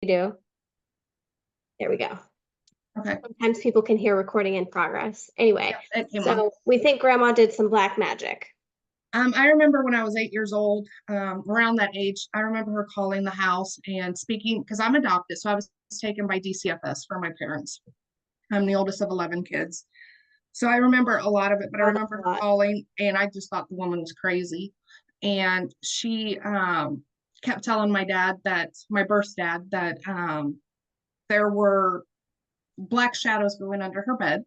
You do. There we go. Okay. Sometimes people can hear recording in progress. Anyway, Yeah, it came on. so we think grandma did some black magic. I remember when I was 8 years old, around that age, I remember her calling the house and speaking because I'm adopted. So I was taken by DCFS for my parents. I'm the oldest of 11 kids. So I remember a lot of it, but I Oh, that's remember a her lot. calling and I just thought the woman was crazy. And she kept telling my dad that, my birth dad, that there were black shadows going under her bed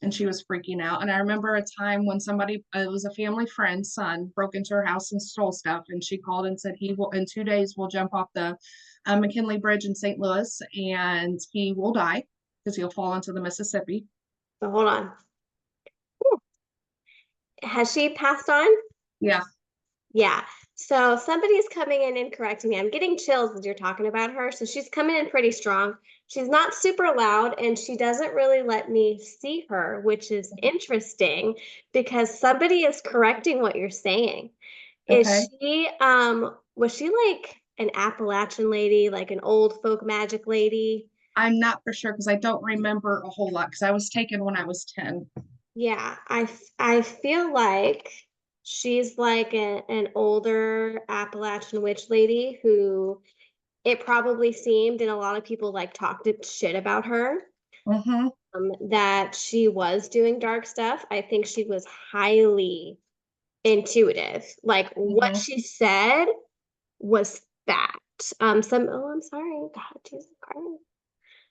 and she was freaking out. And I remember a time when somebody, it was a family friend's son, broke into her house and stole stuff. And she called and said, he will, in 2 days, will jump off the McKinley Bridge in St. Louis and he will die because he'll fall into the Mississippi. So hold on. Has she passed on? Yeah. Yeah. So somebody is coming in and correcting me. I'm getting chills as you're talking about her. So she's coming in pretty strong. She's not super loud and she doesn't really let me see her, which is interesting because somebody is correcting what you're saying. Okay. Is she was she like an Appalachian lady, like an old folk magic lady? I'm not for sure because I don't remember a whole lot because I was taken when I was 10. Yeah, I feel like she's like an older Appalachian witch lady who it probably seemed, and a lot of people like talked shit about her, Mm-hmm. that she was doing dark stuff. I think she was highly intuitive. Like what Mm-hmm. she said was fact. I'm sorry. God, Jesus Christ.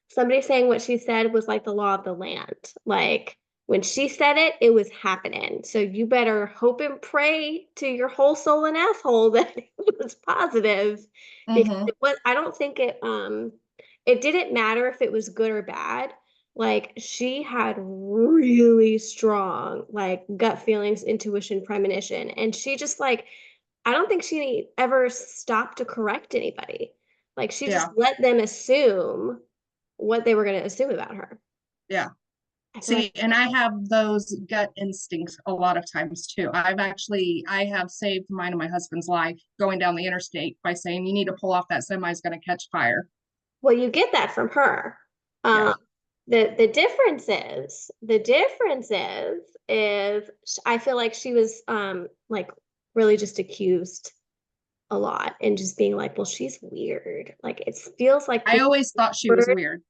Somebody saying what she said was like the law of the land. Like when she said it, it was happening. So you better hope and pray to your whole soul and asshole that it was positive because Mm-hmm. it was, I don't think it didn't matter if it was good or bad. Like she had really strong like gut feelings, intuition, premonition, and she just like I don't think she ever stopped to correct anybody. Like she just Yeah. let them assume what they were going to assume about her. Yeah. I feel like, See, and I have those gut instincts a lot of times too. I have saved mine and my husband's life going down the interstate by saying, you need to pull off, that semi is going to catch fire. well, you get that from her. Yeah. Um, the difference is I feel like she was like really just accused a lot and just being like, well, she's weird. Like it feels like I people always thought she was heard weird.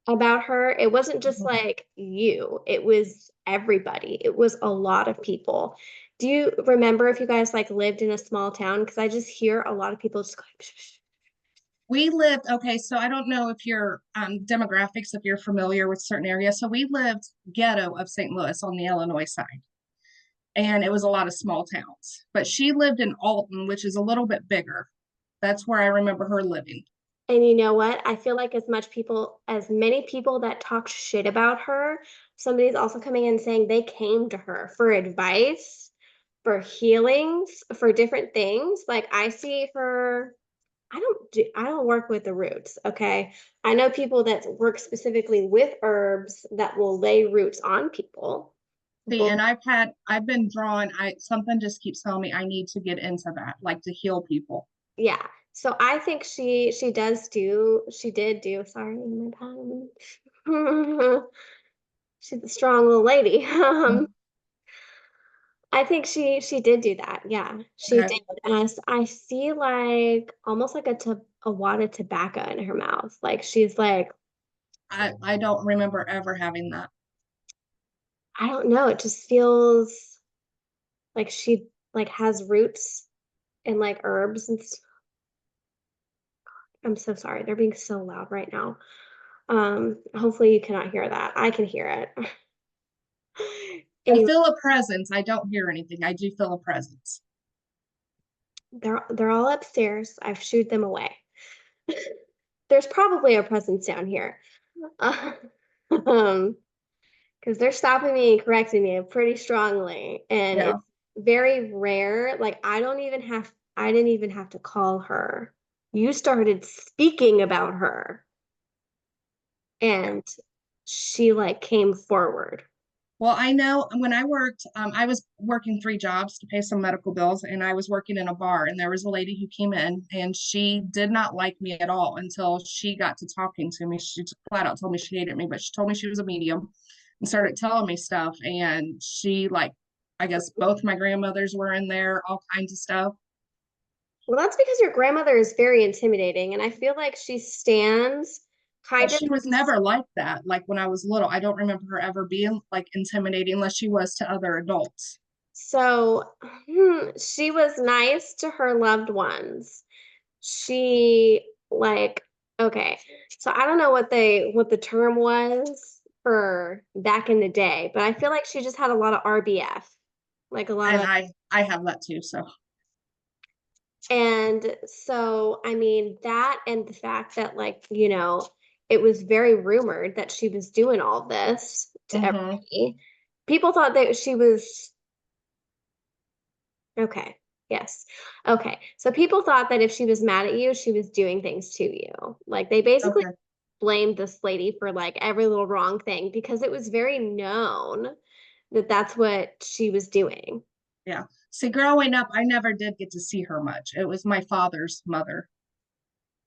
about her. It wasn't just Mhm. like you, it was everybody. It was a lot of people. Do you remember if you guys like lived in a small town? Because I just hear a lot of people just going, psh, psh. We lived, okay, so I don't know if your demographics, if you're familiar with certain areas. So we lived ghetto of St. Louis on the Illinois side, and it was a lot of small towns. But she lived in Alton, which is a little bit bigger. That's where I remember her living. And you know what? I feel like as many people that talked shit about her, somebody's also coming in saying they came to her for advice, for healings, for different things. Like I see her I don't work with the roots, okay? I know people that work specifically with herbs that will lay roots on people. See, But and I've been drawn, I something just keeps telling me I need to get into that, like to heal people. yeah. So I think she did do sorry, my pen. She's a strong little lady. I think she did do that. Yeah, she Okay. did. I see like almost like a wad of tobacco in her mouth. Like she's like I don't remember ever having that. I don't know. It just feels like she like has roots in like herbs and I'm so sorry. They're being so loud right now. Hopefully you cannot hear that. I can hear it. I Anyway, feel a presence. I don't hear anything. I do feel a presence. they're all upstairs. I've shooed them away. There's probably a presence down here. Uh, um, because they're stopping me and correcting me pretty strongly, and Yeah. it's very rare. Like I didn't even have to call her. You started speaking about her, Yeah. and she like came forward. Well, I know when I worked, I was working 3 jobs to pay some medical bills, and I was working in a bar, and there was a lady who came in, and she did not like me at all until she got to talking to me. She just flat out told me she hated me, but she told me she was a medium and started telling me stuff. And she, like, I guess both my grandmothers were in there, all kinds of stuff. Well, that's because your grandmother is very intimidating, and I feel like she stands But kind of. she was never like that. Like when I was little, I don't remember her ever being like intimidating unless she was to other adults. So, she was nice to her loved ones. She like okay. So I don't know what the term was for back in the day, but I feel like she just had a lot of RBF, like a lot And of. I have that too. So And so, I mean, that and the fact that, like, it was very rumored that she was doing all this to hmm everybody. People thought that she was okay. Yes. Okay. So people thought that if she was mad at you, she was doing things to you. Like they basically okay. blamed this lady for like every little wrong thing because it was very known that that's what she was doing. Yeah. See, growing up, I never did get to see her much. It was my father's mother.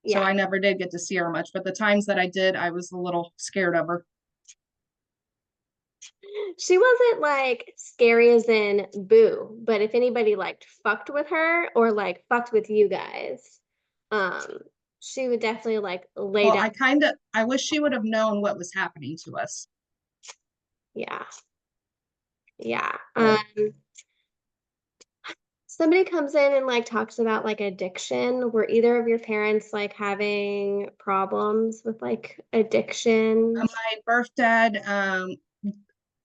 So Yeah. I never did get to see her much. But the times that I did, I was a little scared of her. She wasn't like scary as in boo, but if anybody like fucked with her or like fucked with you guys, um, she would definitely like lay Well, down. I wish she would have known what was happening to us. Yeah. Yeah. So, Somebody comes in and like talks about like addiction. Were either of your parents like having problems with like addiction? my birth dad,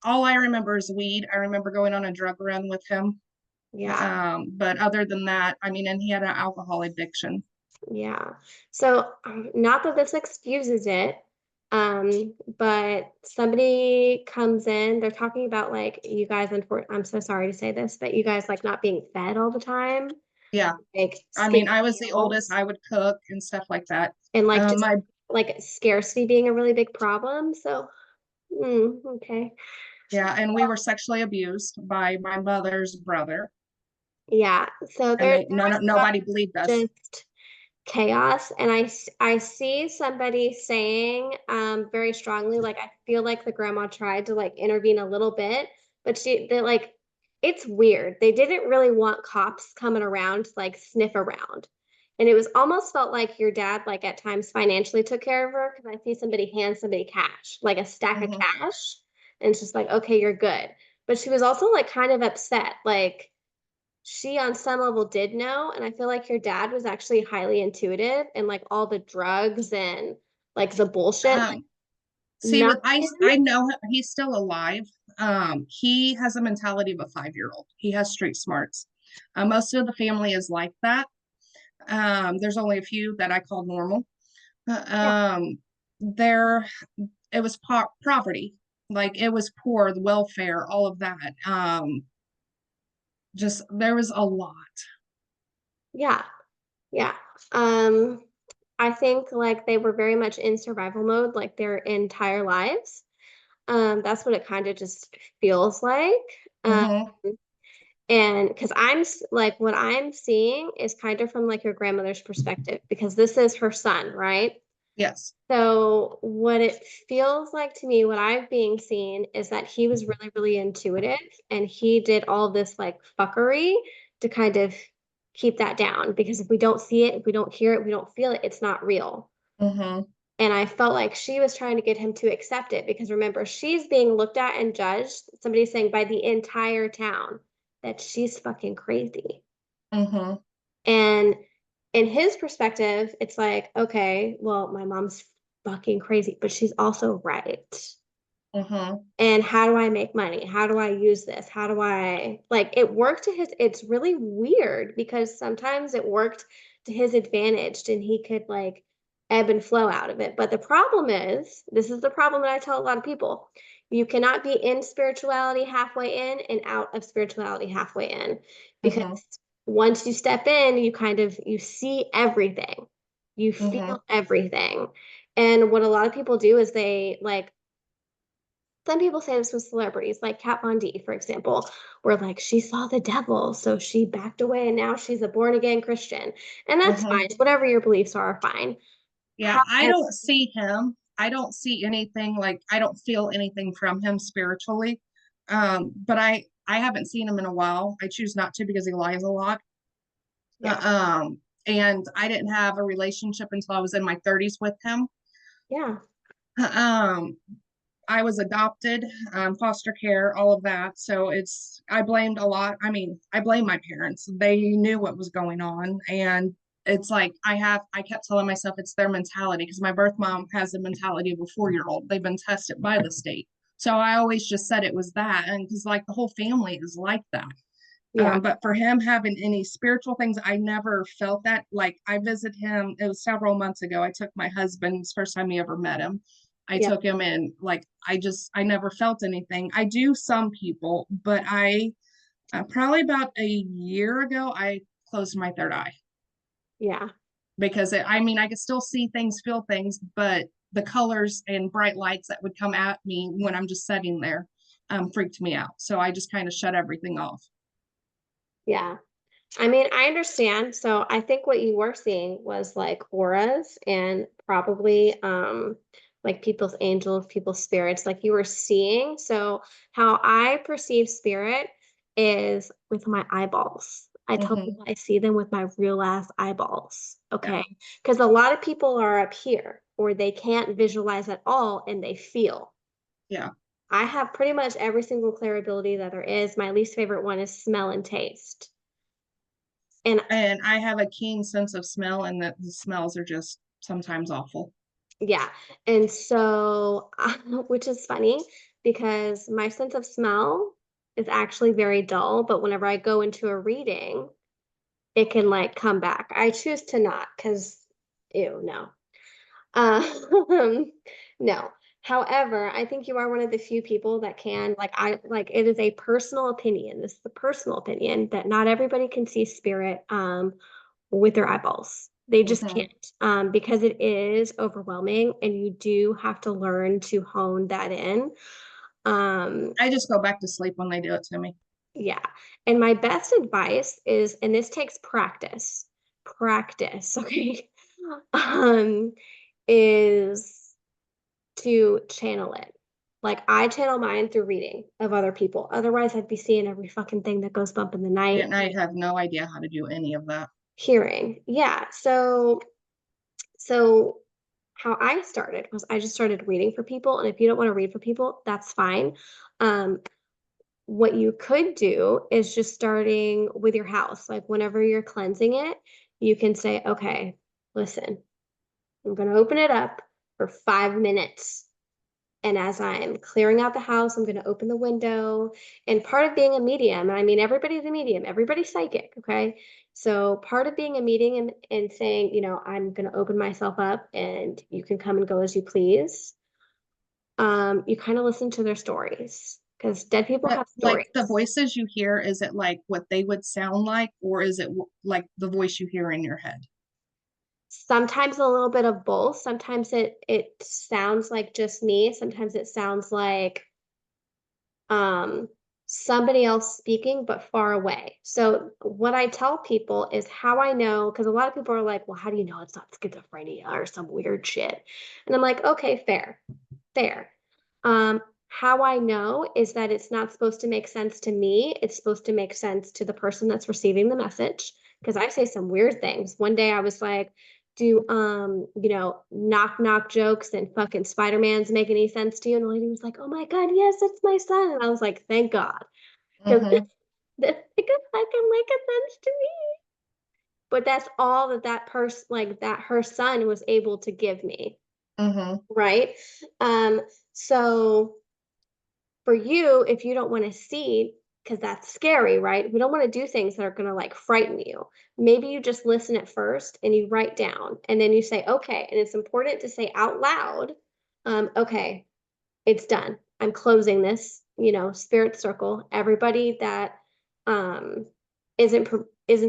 all I remember is weed. I remember going on a drug run with him. Yeah. But other than that, I mean, and he had an alcohol addiction. Yeah. So, not that this excuses it, but somebody comes in, they're talking about like you guys, I'm so sorry to say this, but you guys like not being fed all the time, Yeah. like I scarce mean, I was the oldest. meals, I would cook and stuff like that. and like just My like scarcity being a really big problem. So, okay. Yeah, and we were sexually abused by my mother's brother, Yeah. So and there was a lot nobody of believed us. just chaos, and I see somebody saying very strongly like I feel like the grandma tried to like intervene a little bit, but they like it's weird, they didn't really want cops coming around to like sniff around, and it was almost felt like your dad like at times financially took care of her because I see somebody hand somebody cash, like a stack of hmm cash, and it's just like okay, you're good. But she was also like kind of upset, like she on some level did know, and I feel like your dad was actually highly intuitive and like all the drugs and like the bullshit like Um, see, not with I know he's still alive. He has a mentality of a 5-year-old. He has street smarts. Most of the family is like that. There's only a few that I call normal. yeah, Um, there, it was poverty, like it was poor, the welfare, all of that. Just there was a lot. yeah, yeah. um I think like they were very much in survival mode like their entire lives. That's what it kind of just feels like. um hmm and because like what I'm seeing is kind of from like your grandmother's perspective because this is her son, right? Yes. So what it feels like to me, what I've being seen is that he was really, really intuitive and he did all this like fuckery to kind of keep that down because if we don't see it, if we don't hear it, we don't feel it, it's not real. hmm And I felt like she was trying to get him to accept it because remember, she's being looked at and judged. Somebody's saying by the entire town that she's fucking crazy. hmm And in his perspective, it's like, okay, well, my mom's fucking crazy, but she's also right. hmm And how do I make money? How do I use this? How do I like it worked to his it's really weird because sometimes it worked to his advantage and he could like ebb and flow out of it. But the problem is, this is the problem that I tell a lot of people. You cannot be in spirituality halfway in and out of spirituality halfway in because hmm once you step in, you see everything. You hmm feel everything. And what a lot of people do is they like some people say this with celebrities, like Kat Von D, for example, where like she saw the devil, so she backed away and now she's a born again Christian. And that's Hmm. fine. Whatever your beliefs are fine. Yeah, I However, don't see him. I don't see anything like I don't feel anything from him spiritually. But I haven't seen him in a while. I choose not to because he lies a lot. yeah, And I didn't have a relationship until I was in my 30s with him. yeah, Um, I was adopted, foster care, all of that. So I blamed a lot. I mean, I blame my parents. They knew what was going on. And it's like, I kept telling myself it's their mentality because my birth mom has the mentality of a 4-year-old. They've been tested by the state. So I always just said it was that. And because like the whole family is like that. yeah, But for him having any spiritual things, I never felt that. Like I visited him, it was several months ago. I took my husband's first time he ever met him. I yeah, took him and like I never felt anything. I do some people, but I probably about a year ago I closed my third eye yeah. because I mean I could still see things, feel things, but the colors and bright lights that would come at me when I'm just sitting there freaked me out. So I just kind of shut everything off. Yeah. I mean, I understand. So I think what you were seeing was like auras and probably like people's angels, people's spirits, like you were seeing. So how I perceive spirit is with my eyeballs. I tell Hmm. people I see them with my real ass eyeballs. Yeah. Okay. Because a lot of people are up here or they can't visualize at all and they feel. Yeah. I have pretty much every single clear ability that there is. My least favorite one is smell and taste. And And I have a keen sense of smell, and that the smells are just sometimes awful. yeah, and so, which is funny because my sense of smell is actually very dull, but whenever I go into a reading, it can like come back. I choose to not because, ew, no. Um, no. However, I think you are one of the few people that can, like, I like it is a personal opinion. This is a personal opinion that not everybody can see spirit with their eyeballs. They just Hmm. can't because it is overwhelming and you do have to learn to hone that in. Um, I just go back to sleep when they do it to me. yeah. And my best advice is, and this takes practice, okay? Um, is to channel it. Like I channel mine through reading of other people. Otherwise, I'd be seeing every fucking thing that goes bump in the night. And I have no idea how to do any of that. Hearing. Yeah. So how I started was I just started reading for people. And if you don't want to read for people, that's fine. Um, what you could do is just starting with your house. Like whenever you're cleansing it, you can say, okay, listen, I'm going to open it up for 5 minutes. And as I'm clearing out the house, I'm going to open the window. And part of being a medium, I mean, everybody's a medium, everybody's psychic. Okay. So part of being a medium and saying, I'm going to open myself up and you can come and go as you please. You kind of listen to their stories because dead people But have like stories. the voices you hear, is it like what they would sound like, or is it like the voice you hear in your head? Sometimes a little bit of both. Sometimes it sounds like just me. Sometimes it sounds like um, somebody else speaking, but far away. So what I tell people is how I know, because a lot of people are like, well, how do you know it's not schizophrenia or some weird shit? And I'm like, okay, fair, fair. How I know is that it's not supposed to make sense to me. It's supposed to make sense to the person that's receiving the message. Because I say some weird things. One day I was like, do knock knock jokes and fucking Spider-Man's make any sense to you? And the lady was like, oh my God, yes, that's my son. And I was like, thank God. Because Mm-hmm. this could fucking make a sense to me. But that's all that person, like that her son was able to give me. Mm-hmm. Right. So for you, if you don't want to see, because that's scary, right? We don't want to do things that are going to like frighten you. Maybe you just listen at first and you write down and then you say, okay. And it's important to say out loud, okay, it's done. I'm closing this, spirit circle. Everybody that um, isn't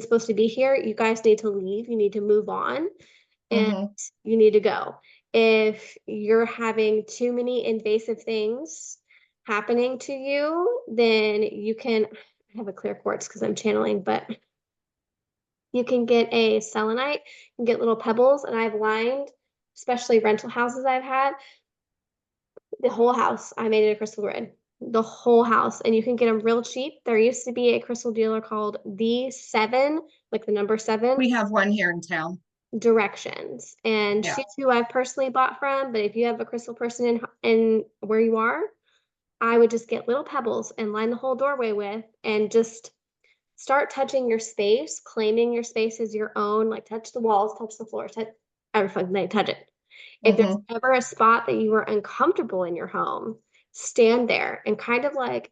supposed to be here, you guys need to leave. You need to move on and Mm-hmm. you need to go. If you're having too many invasive things, happening to you, then you can, I have a clear quartz because I'm channeling, but you can get a selenite and get little pebbles. And I've lined, especially rental houses I've had, the whole house. I made it a crystal grid, the whole house. And you can get them real cheap. There used to be a crystal dealer called The Seven, like the number seven, We have one here in town. Directions. And Yeah. she's who I've personally bought from. But if you have a crystal person in where you are, I would just get little pebbles and line the whole doorway with, and just start touching your space, claiming your space as your own, like touch the walls, touch the floor, touch every fucking thing, touch it. If there's Mm-hmm. ever a spot that you are uncomfortable in your home, stand there and kind of like,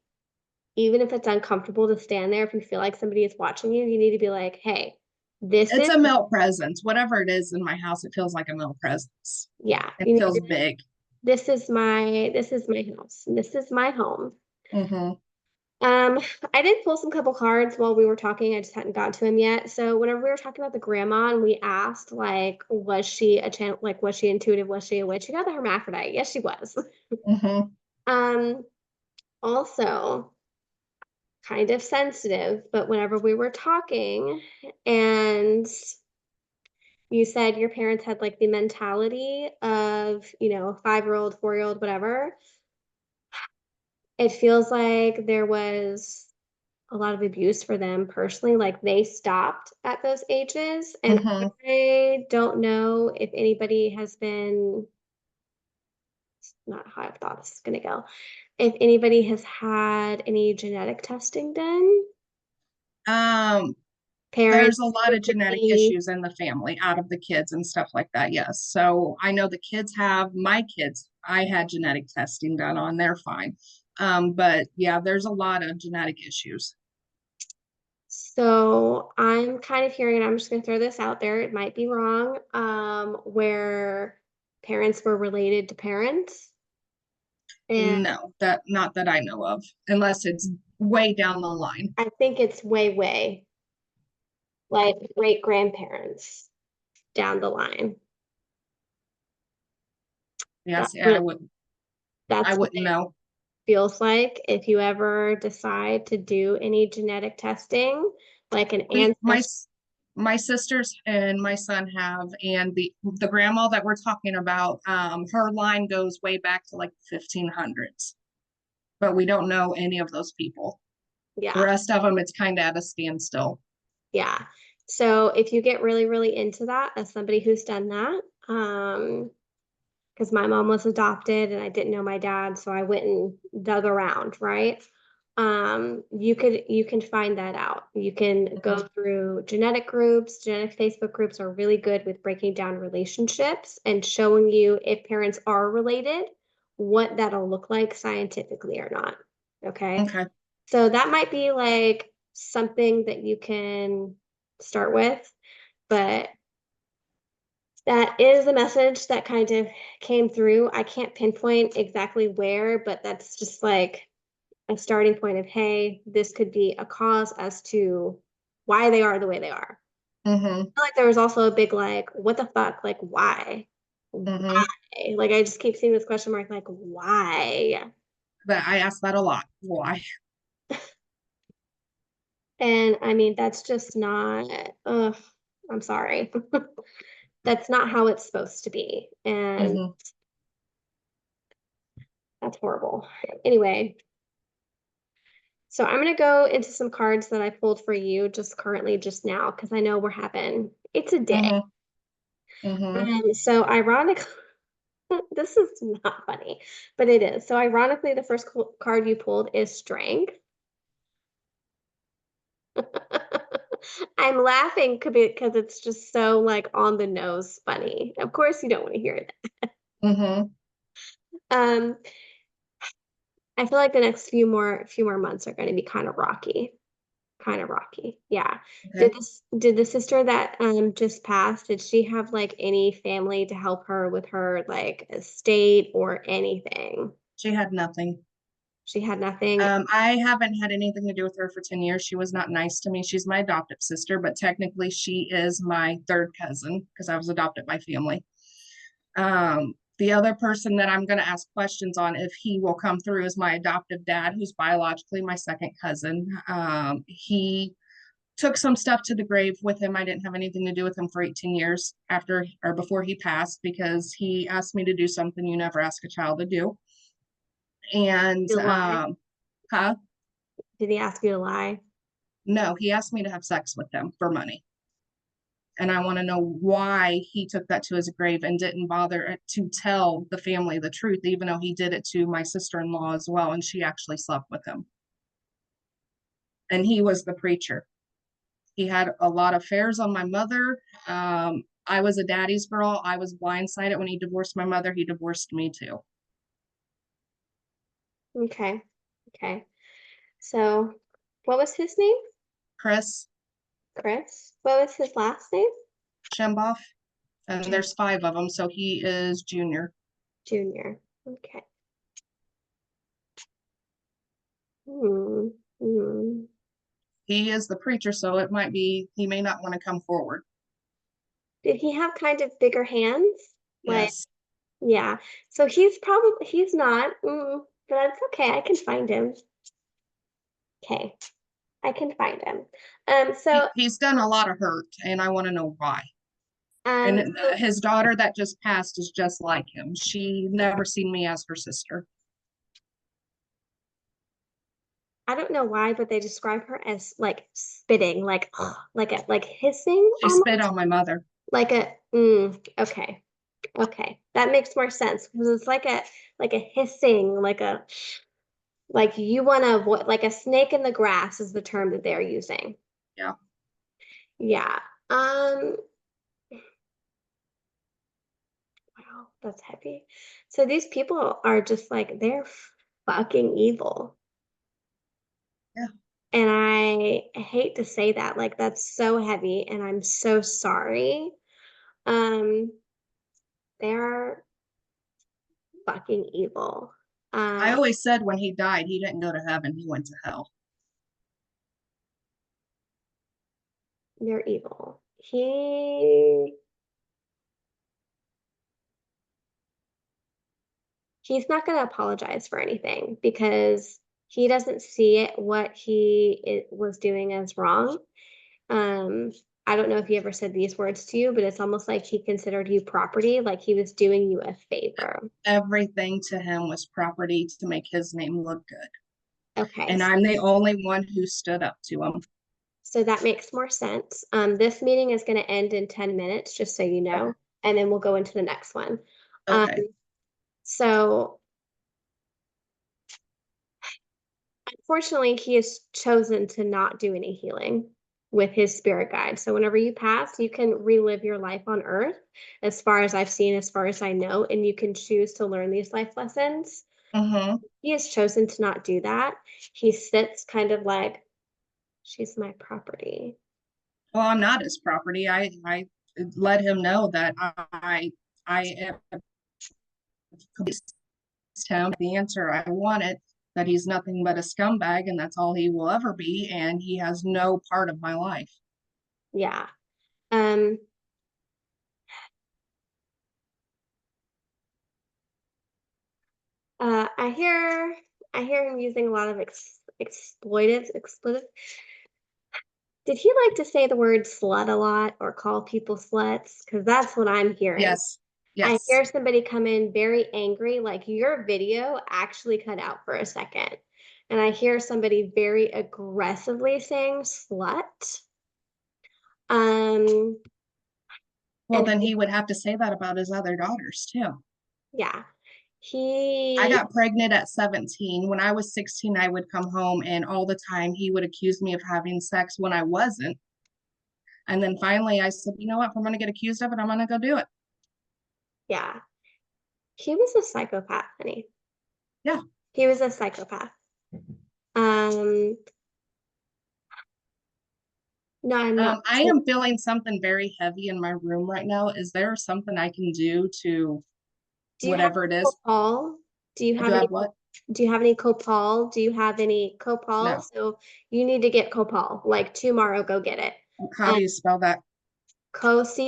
even if it's uncomfortable to stand there, if you feel like somebody is watching you, you need to be like, hey, this It's is, a male presence. Whatever it is in my house, it feels like a male presence. yeah, It you need to feels be like, big. this is my house. This is my home. Mm-hmm. Um, I did pull some couple cards while we were talking. I just hadn't got to him yet. So whenever we were talking about the grandma and we asked, like, was she a channel, like, was she intuitive? Was she a witch? She got the hermaphrodite. Yes, she was. Mm-hmm. Um, Also kind of sensitive, but whenever we were talking and you said your parents had like the mentality of, 5-year-old, 4-year-old, whatever, it feels like there was a lot of abuse for them personally. Like they stopped at those ages. And Mm-hmm. I don't know if anybody has been, not how I thought this is going to go, if anybody has had any genetic testing done. Um, there's a Parents lot who of could genetic be, issues in the family out of the kids and stuff like that. Yes. So I know the kids have my kids. I had genetic testing done on. They're fine. But yeah, there's a lot of genetic issues. so I'm kind of hearing, and I'm just going to throw this out there, it might be wrong, where parents were related to parents. And No, that not that I know of, unless it's way down the line. I think it's way like great grandparents down the line. That's Yes, yeah, what I that's what wouldn't it know. feels like if you ever decide to do any genetic testing, like an We ancestor. my sisters and my son have, and the grandma that we're talking about, her line goes way back to like 1500s, but we don't know any of those people. The Yeah, rest of them, it's kind of at a standstill. yeah. So if you get really into that, as somebody who's done that, because my mom was adopted and I didn't know my dad, so I went and dug around, right? You can find that out. You can go Mhm. through genetic groups. Genetic Facebook groups are really good with breaking down relationships and showing you if parents are related, what that'll look like scientifically or not. Okay. Okay. So that might be like something that you can start with, but that is a message that kind of came through. I can't pinpoint exactly where, but that's just like a starting point of, hey, this could be a cause as to why they are the way they are. I Mm-hmm. feel like there was also a big like, what the fuck? Like, why? Why? Mm-hmm. Like, I just keep seeing this question mark, like, why? But I ask that a lot. Why? And I mean, that's just not, I'm sorry. That's not how it's supposed to be. And Mm-hmm. that's horrible. Anyway, so I'm gonna go into some cards that I pulled for you just currently just now because I know we're having it's a day. Mm-hmm. Mm-hmm. So ironically, this is not funny, but it is. So ironically, the first card you pulled is Strength. I'm laughing because it's just so like on the nose funny. Of course, you don't want to hear that. Mm-hmm. Um, I feel like the next few more months are going to be kind of rocky. Kind of rocky. Yeah. Okay. Did the sister that just passed, did she have like any family to help her with her like estate or anything? She had nothing. She had nothing. I haven't had anything to do with her for 10 years. She was not nice to me. She's my adoptive sister, but technically she is my third cousin because I was adopted by family. The other person that I'm going to ask questions on if he will come through is my adoptive dad, who's biologically my second cousin. He took some stuff to the grave with him. I didn't have anything to do with him for 18 years after or before he passed, because he asked me to do something you never ask a child to do. And You lie. huh? Did he ask you to lie? No, he asked me to have sex with him for money. And I want to know why he took that to his grave and didn't bother to tell the family the truth, even though he did it to my sister-in-law as well, and she actually slept with him. And he was the preacher. He had a lot of affairs on my mother. I was a daddy's girl. I was blindsided when he divorced my mother. He divorced me too. Okay. Okay. So what was his name? Chris Chris. What was his last name? Shemboff, and Jim there's 5 of them, so he is junior. Jr. Okay. Hmm. Hmm. He is the preacher, so it might be he may not want to come forward. Did he have kind of bigger hands? Like, Yes. yeah. So he's not, but that's okay. I can find him. Okay. I can find him. So, He's done a lot of hurt, and I want to know why. um, And so his daughter that just passed is just like him. She never seen me as her sister. I don't know why, but they describe her as like spitting, like like hissing She spit almost, on my mother. like okay, okay, that makes more sense because it's like a hissing, like you want to avoid, like a snake in the grass is the term that they're using. Yeah. Yeah. Um. Wow, that's heavy. So these people are just like they're fucking evil. Yeah. And I hate to say that, like that's so heavy and I'm so sorry. Um, they're fucking evil. I Uh, always said when he died, he didn't go to heaven, he went to hell. they're evil. He's not going to apologize for anything because he doesn't see it what was doing as wrong. Um, I don't know if he ever said these words to you, but it's almost like he considered you property, like he was doing you a favor. Everything to him was property to make his name look good. Okay, And I'm the only one who stood up to him. so that makes more sense. This meeting is going to end in 10 minutes, just so you know, and then we'll go into the next one. Um, Okay. so unfortunately, he has chosen to not do any healing with his spirit guide. So whenever you pass, you can relive your life on earth, as far as I've seen, as far as I know, and you can choose to learn these life lessons. Mm-hmm. He has chosen to not do that. He sits kind of like, she's my property. Well, I'm not his property. I let him know that I am him the answer I wanted, that he's nothing but a scumbag and that's all he will ever be, and he has no part of my life. Yeah. Um, I hear him using a lot of expletive. Did he like to say the word slut a lot or call people sluts? Because that's what I'm hearing. Yes. I Yes. hear somebody come in very angry, like your video actually cut out for a second. And I hear somebody very aggressively saying slut. Um, Well, and then he would have to say that about his other daughters too. yeah, I he, got pregnant at 17. When I was 16, I would come home and all the time he would accuse me of having sex when I wasn't. And then finally I said, you know what? If I'm going to get accused of it, I'm going to go do it. yeah, he was a psychopath, honey. Yeah. He was a psychopath. Um, no, I'm not. I am feeling something very heavy in my room right now. Is there something I can do to Do you have whatever it any is? copal? Do you Do have I any have what? do you have any copal? Do you have any copal? No. So you need to get copal. Like tomorrow, go get it. How do you spell that? Copal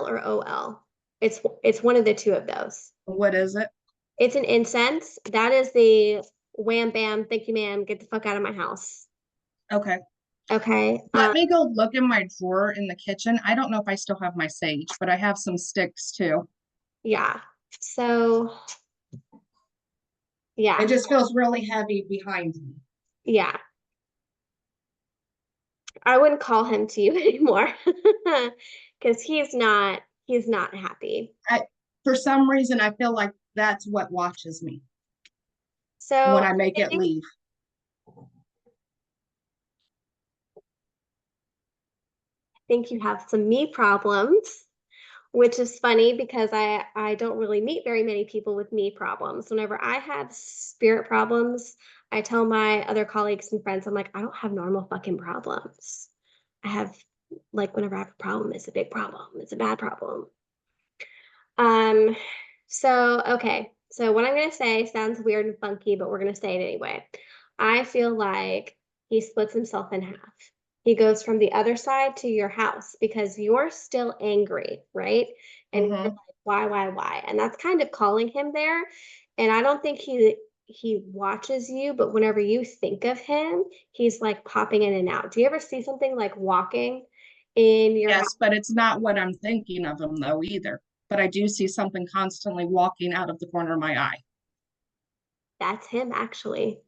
or OL? It's one of the two of those. What is it? It's an incense. That is the wham bam, thank you, ma'am, get the fuck out of my house. Okay. Okay. Let me go look in my drawer in the kitchen. I don't know if I still have my sage, but I have some sticks too. Yeah. So yeah, It just feels really heavy behind me. yeah. I wouldn't call him to you anymore because he's not happy. I, for some reason, I feel like that's what watches me when So I make I it think leave. think you have some me problems, which is funny because I don't really meet very many people with me problems. Whenever I have spirit problems, I tell my other colleagues and friends, I'm like, I don't have normal fucking problems. I have like whenever I have a problem, it's a big problem. It's a bad problem. Um, so okay. So what I'm gonna say sounds weird and funky, but we're gonna say it anyway. I feel like he splits himself in half. He goes from the other side to your house because you're still angry, right? And you're like, Hmm. why? And that's kind of calling him there. And I don't think he watches you, but whenever you think of him, he's like popping in and out. Do you ever see something like walking in your house? Yes, but it's not what I'm thinking of him though either. But I do see something constantly walking out of the corner of my eye. That's him actually.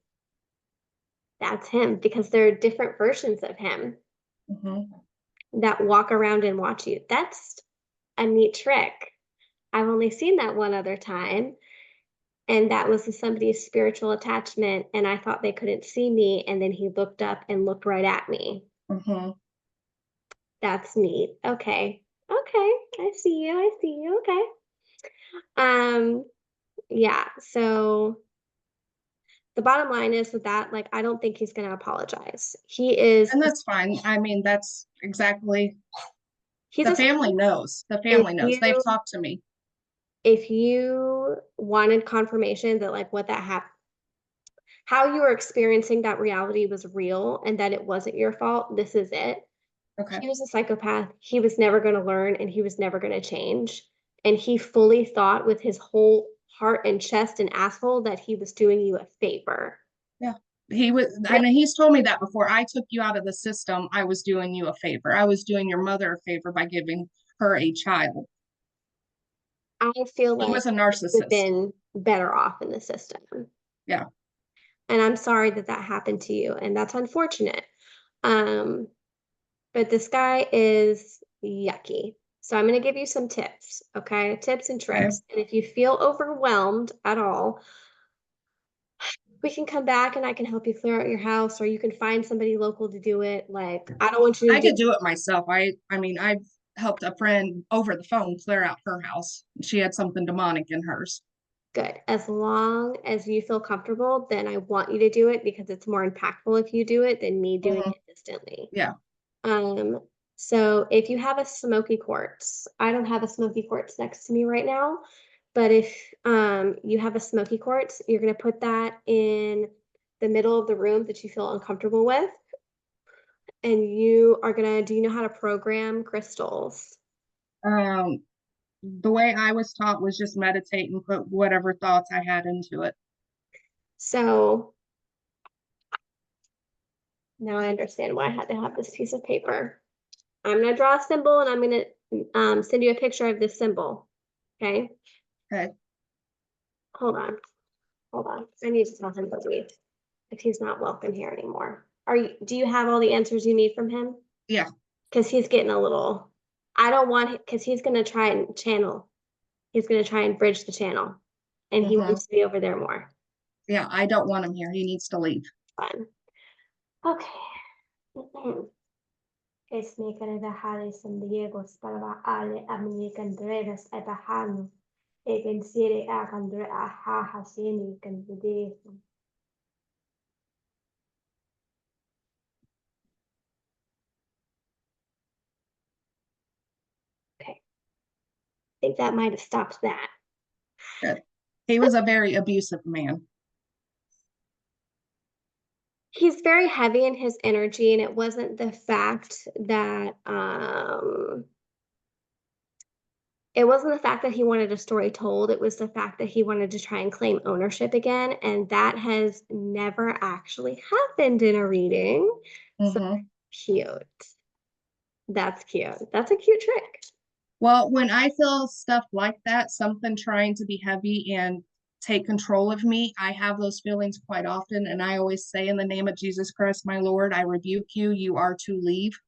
That's him because there are different versions of him Hmm. that walk around and watch you. That's a neat trick. I've only seen that one other time, and that was somebody's spiritual attachment, and I thought they couldn't see me, and then he looked up and looked right at me. Hmm. That's neat. Okay. Okay. I see you. I see you. Okay. Um, yeah, so the bottom line is with that, like, I don't think he's gonna apologize. And that's fine. I mean, that's exactly He's the a family knows. The if family knows. They've you talked to me. if you wanted confirmation that like what that happened, how you were experiencing that reality was real and that it wasn't your fault, this is it. Okay. He was a psychopath. He was never going to learn and he was never going to change. And he fully thought with his whole heart and chest and asshole that he was doing you a favor. Yeah. He was, But and he's told me that before. I took you out of the system. I was doing you a favor. I was doing your mother a favor by giving her a child. I feel He like was a you would have narcissist. been better off in the system. Yeah. And I'm sorry that that happened to you. And that's unfortunate. Um, but this guy is yucky. So I'm going to give you some tips, okay? Tips and Okay. tricks. And if you feel overwhelmed at all, we can come back and I can help you clear out your house or you can find somebody local to do it. Like, I don't want you to I do could do it myself. I mean, I've helped a friend over the phone clear out her house. She had something demonic in hers. good. As long as you feel comfortable, then I want you to do it because it's more impactful if you do it than me doing Hmm. it distantly. Yeah. Um, so if you have a smoky quartz, I don't have a smoky quartz next to me right now, but if you have a smoky quartz, you're gonna put that in the middle of the room that you feel uncomfortable with, and you are gonna, do you know how to program crystals? Um, the way I was taught was just meditate and put whatever thoughts I had into it. So now I understand why I had to have this piece of paper. I'm gonna draw a symbol and I'm gonna send you a picture of this symbol. Okay, Okay. hold on. Hold on. I need to tell him to leave if he's not welcome here anymore. Do you have all the answers you need from him? Yeah. Because he's getting a little, I don't want, because he's going to try and channel. He's going to try and bridge the channel. And he Hmm. wants to be over there more. Yeah. I don't want him here. He needs to leave. Fun. Okay. Esmekare Vahari San Diego Sparava Ale American Dreves Ebahano. Egen Siri Akandre Aha Hasini can be. Okay. I think that might have stopped that. Good. He was a very abusive man. He's very heavy in his energy, and it wasn't the fact that It wasn't the fact that he wanted a story told, it was the fact that he wanted to try and claim ownership again, and that has never actually happened in a reading. So Hmm. cute. That's cute. That's a cute trick. Well, when I feel stuff like that, something trying to be heavy and take control of me, I have those feelings quite often. And I always say, in the name of Jesus Christ, my Lord, I rebuke you. You are to leave.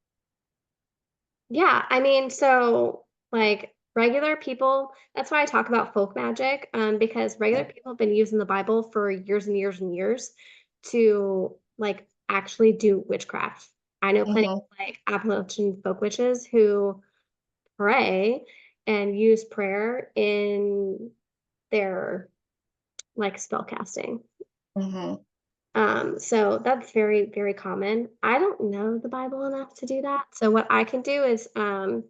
Yeah, I mean, so like regular people, that's why I talk about folk magic, because regular people have been using the Bible for years and years and years to like actually do witchcraft. I know plenty Hmm. of like Appalachian folk witches who pray and use prayer in their like spell casting. Hmm. So that's very, very common. I don't know the Bible enough to do that. So what I can do is I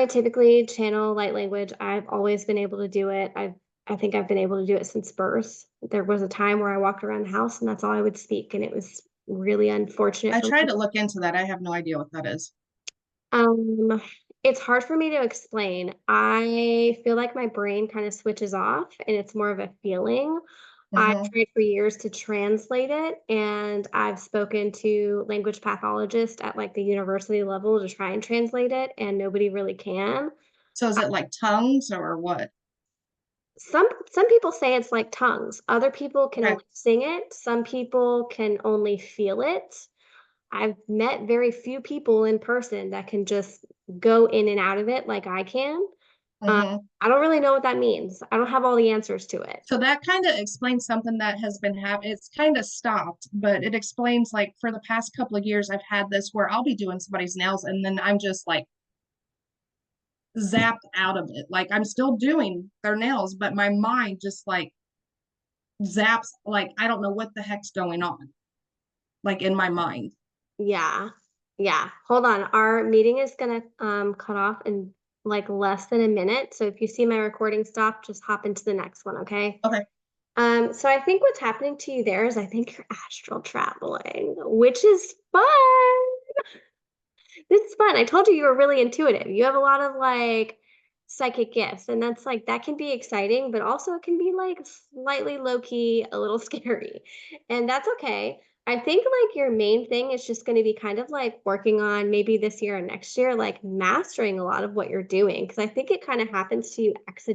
typically channel light language. I've always been able to do it. I think I've been able to do it since birth. There was a time where I walked around the house and that's all I would speak, and it was really unfortunate I for tried me. to look into that. I have no idea what that is. Um, it's hard for me to explain. I feel like my brain kind of switches off and it's more of a feeling. I've Hmm. tried for years to translate it, and I've spoken to language pathologists at like the university level to try and translate it, and nobody really can. So is it like tongues or what? Some people say it's like tongues. Other people can Okay. only sing it. Some people can only feel it. I've met very few people in person that can just go in and out of it like I can. Um, Hmm. I don't really know what that means. I don't have all the answers to it. So that kind of explains something that has been happening. It's kind of stopped, but it explains like for the past couple of years, I've had this where I'll be doing somebody's nails and then I'm just like zapped out of it. Like I'm still doing their nails, but my mind just like zaps, like I don't know what the heck's going on, like in my mind. Yeah. Yeah. Hold on. Our meeting is gonna cut off in like less than a minute. So if you see my recording stop, just hop into the next one, okay? Okay. So I think what's happening to you there is I think you're astral traveling, which is fun. This is fun. I told you you were really intuitive. You have a lot of like psychic gifts, and that's like that can be exciting, but also it can be like slightly low key, a little scary. And that's okay. I think like your main thing is just going to be kind of like working on maybe this year or next year, like mastering a lot of what you're doing. Cause I think it kind of happens to you accidentally